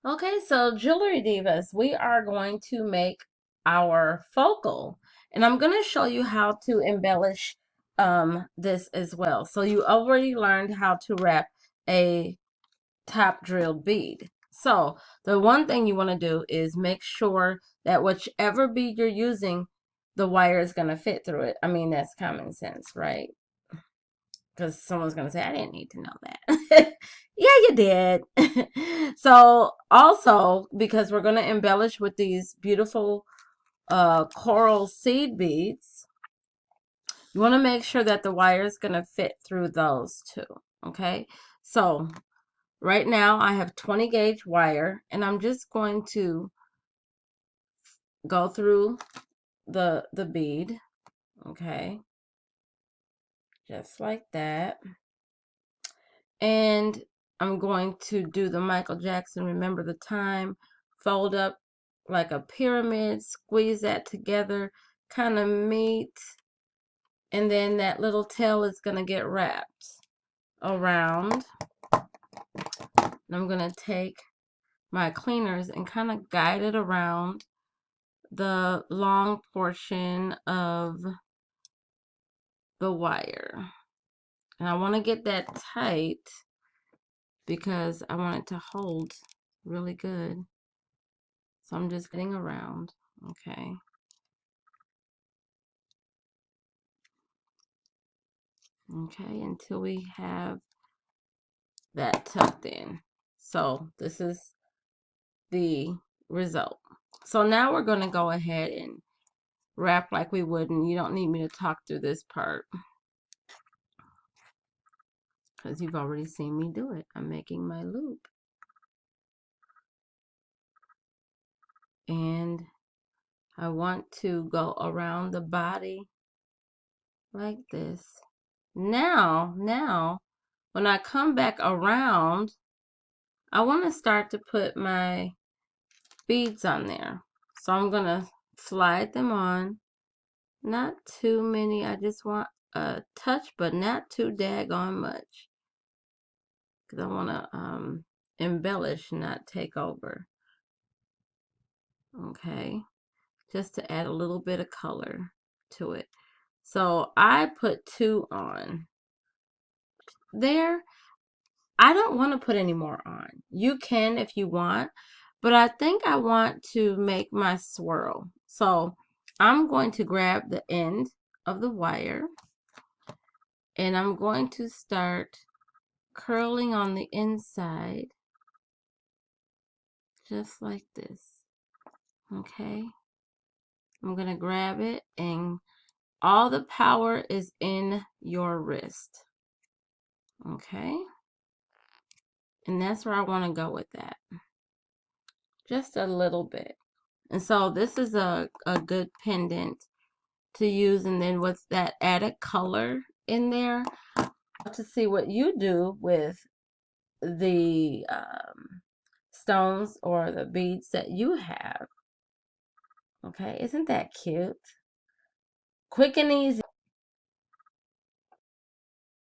Okay, so Jewelry Divas, we are going to make our focal, and I'm going to show you how to embellish this as well. So you already learned how to wrap a top drilled bead. So the one thing you want to do is make sure that whichever bead you're using, the wire is going to fit through it. I mean, that's common sense, right? Because someone's going to say, I didn't need to know that. Yeah, you did. So also, because we're going to embellish with these beautiful coral seed beads, you want to make sure that the wire is going to fit through those too. Okay, so right now I have 20 gauge wire, and I'm just going to go through the bead. Okay, just like that. And I'm going to do the Michael Jackson Remember the Time, fold up like a pyramid, squeeze that together, kind of meet, and then that little tail is going to get wrapped around. And I'm going to take my cleaners and kind of guide it around the long portion of the wire. And I want to get that tight because I want it to hold really good. So I'm just getting around, okay? Okay, until we have that tucked in. So this is the result. So now we're going to go ahead and wrap like we would, and you don't need me to talk through this part because you've already seen me do it. I'm making my loop. And I want to go around the body like this. Now, when I come back around, I want to start to put my beads on there. So I'm going to slide them on. Not too many. I just want a touch, but not too daggone much. Because I want to embellish, not take over. Okay. Just to add a little bit of color to it. So I put 2 on there. I don't want to put any more on. You can if you want, but I think I want to make my swirl. So I'm going to grab the end of the wire and I'm going to start curling on the inside just like this. Okay, I'm going to grab it, and all the power is in your wrist. Okay, and that's where I want to go with that. Just a little bit. And so this is a good pendant to use, and then with that added color in there, to see what you do with the stones or the beads that you have. Okay, isn't that cute? Quick and easy.